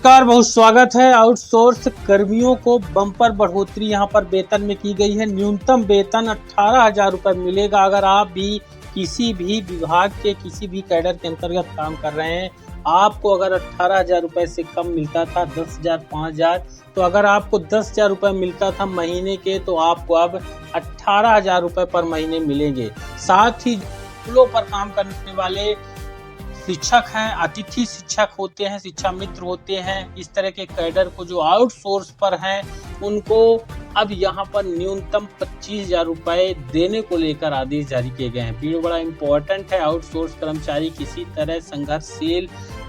नमस्कार, बहुत स्वागत है। आउटसोर्स कर्मियों को बम्पर बढ़ोतरी यहाँ पर वेतन में की गई है। न्यूनतम वेतन 18,000 रुपये मिलेगा। अगर आप भी किसी भी विभाग के किसी भी कैडर के अंतर्गत काम कर रहे हैं, आपको अगर 18,000 रुपये से कम मिलता था 10,000 5,000, तो अगर आपको 10,000 रुपये मिलता था महीने के, तो आपको अब 18,000 रुपये पर महीने मिलेंगे। साथ ही स्कूलों पर काम करने वाले शिक्षक हैं, अतिथि शिक्षक होते हैं, शिक्षा मित्र होते हैं, इस तरह के कैडर को जो आउटसोर्स पर हैं, उनको अब यहाँ पर न्यूनतम 25,000 रुपये देने को लेकर आदेश जारी किए गए हैं। वीडियो बड़ा इंपॉर्टेंट है। आउटसोर्स कर्मचारी किसी तरह संघर्षशील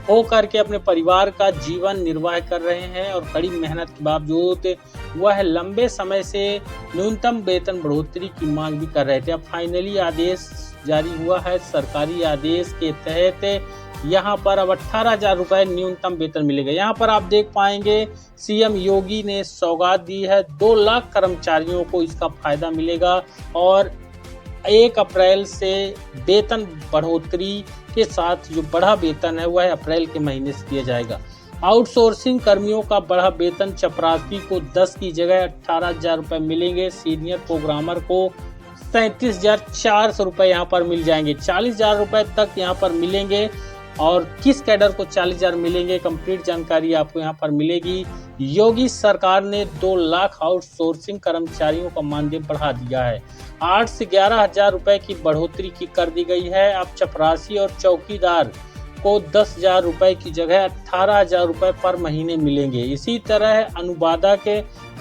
होकर के अपने परिवार का जीवन निर्वाह कर रहे हैं और कड़ी मेहनत के बावजूद वह लंबे समय से न्यूनतम वेतन बढ़ोतरी की मांग भी कर रहे थे। अब फाइनली आदेश जारी हुआ है। सरकारी आदेश के तहत यहाँ पर अब 18,000 रुपये न्यूनतम वेतन मिलेगा। यहाँ पर आप देख पाएंगे सीएम योगी ने सौगात दी है। 2 लाख कर्मचारियों को इसका फायदा मिलेगा और 1 अप्रैल से वेतन बढ़ोतरी के साथ जो बढ़ा वेतन है वह अप्रैल के महीने से दिया जाएगा। आउटसोर्सिंग कर्मियों का बढ़ा वेतन चपरासी को 10 की जगह 18,000 रुपये मिलेंगे। सीनियर प्रोग्रामर को 37,400 रुपये यहाँ पर मिल जाएंगे। 40,000 रुपये तक यहाँ पर मिलेंगे। और किस कैडर को 40,000 मिलेंगे, कंप्लीट जानकारी आपको यहाँ पर मिलेगी। योगी सरकार ने 2 लाख आउटसोर्सिंग कर्मचारियों का मानदेय बढ़ा दिया है। 8 से 11,000 रुपये की बढ़ोतरी की कर दी गई है। अब चपरासी और चौकीदार को 10,000 रुपये की जगह 18,000 रुपये पर महीने मिलेंगे। इसी तरह अनुवादक,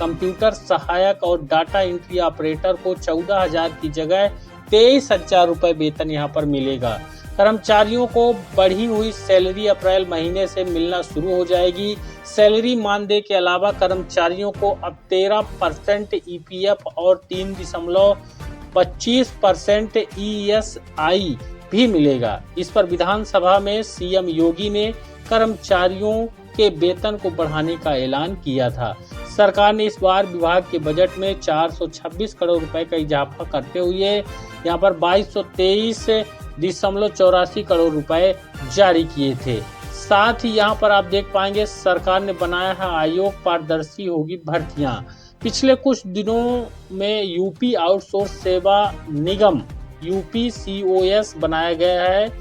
कंप्यूटर सहायक और डाटा एंट्री ऑपरेटर को 14,000 की जगह 23,000 रुपये वेतन यहाँ पर मिलेगा। कर्मचारियों को बढ़ी हुई सैलरी अप्रैल महीने से मिलना शुरू हो जाएगी। सैलरी मानदेय के अलावा कर्मचारियों को अब 13% ईपीएफ और 3.25% ईएसआई भी मिलेगा। इस पर विधानसभा में सीएम योगी ने कर्मचारियों के वेतन को बढ़ाने का ऐलान किया था। सरकार ने इस बार विभाग के बजट में 426 करोड़ रुपए का इजाफा करते हुए यहाँ पर 2223.84 करोड़ रुपए जारी किए थे। साथ ही यहाँ पर आप देख पाएंगे सरकार ने बनाया है आयोग, पारदर्शी होगी भर्तियां। पिछले कुछ दिनों में यूपी आउटसोर्स सेवा निगम UPCOS बनाया गया है।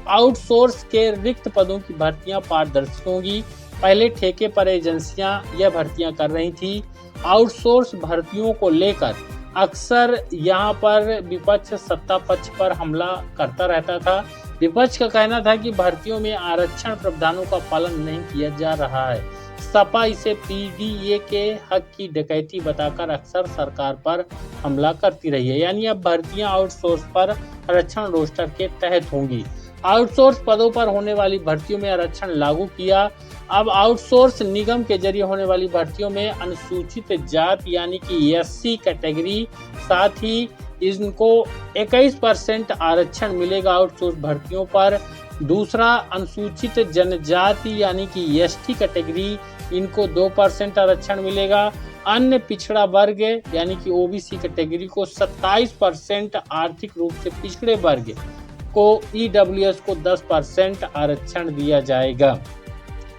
आउटसोर्स के रिक्त पदों की भर्तियां पारदर्शी होंगी। पहले ठेके पर एजेंसियां यह भर्तियां कर रही थी। आउटसोर्स भर्तियों को लेकर अक्सर यहाँ पर विपक्ष सत्ता पक्ष पर हमला करता रहता था। विपक्ष का कहना था कि भर्तियों में आरक्षण प्रावधानों का पालन नहीं किया जा रहा है। सपा इसे पीडीए के हक की डकैती बताकर अक्सर सरकार पर हमला करती रही है। यानी अब भर्तियां आउटसोर्स पर आरक्षण रोस्टर के तहत होंगी। आउटसोर्स पदों पर होने वाली भर्तियों में आरक्षण लागू किया। अब आउटसोर्स निगम के जरिए होने वाली भर्तियों में अनुसूचित जाति यानी कि SC कैटेगरी, साथ ही इनको 21% आरक्षण मिलेगा आउटसोर्स भर्तियों पर। दूसरा, अनुसूचित जनजाति यानी कि ST कैटेगरी, इनको 2% आरक्षण मिलेगा। अन्य पिछड़ा वर्ग यानी कि OBC कैटेगरी को 27% आर्थिक रूप से पिछड़े वर्ग को EWS को 10% आरक्षण दिया जाएगा।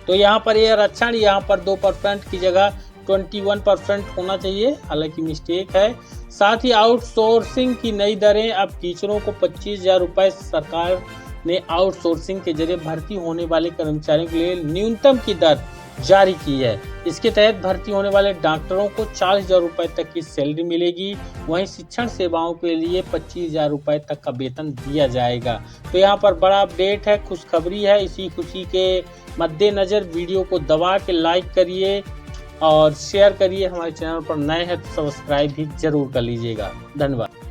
तो यहाँ पर ये आरक्षण यहाँ पर 2% की जगह 21% होना चाहिए, हालांकि मिस्टेक है। साथ ही आउटसोर्सिंग की नई दरें, अब टीचरों को 25,000 रुपये सरकार ने आउटसोर्सिंग के जरिए भर्ती होने वाले कर्मचारियों के लिए न्यूनतम की दर जारी की है। इसके तहत भर्ती होने वाले डॉक्टरों को 40,000 रुपये तक की सैलरी मिलेगी। वहीं शिक्षण सेवाओं के लिए 25,000 रुपये तक का वेतन दिया जाएगा। तो यहाँ पर बड़ा अपडेट है, खुशखबरी है। इसी खुशी के मद्देनजर वीडियो को दबा के लाइक करिए और शेयर करिए। हमारे चैनल पर नए हैं तो सब्सक्राइब भी जरूर कर लीजिएगा। धन्यवाद।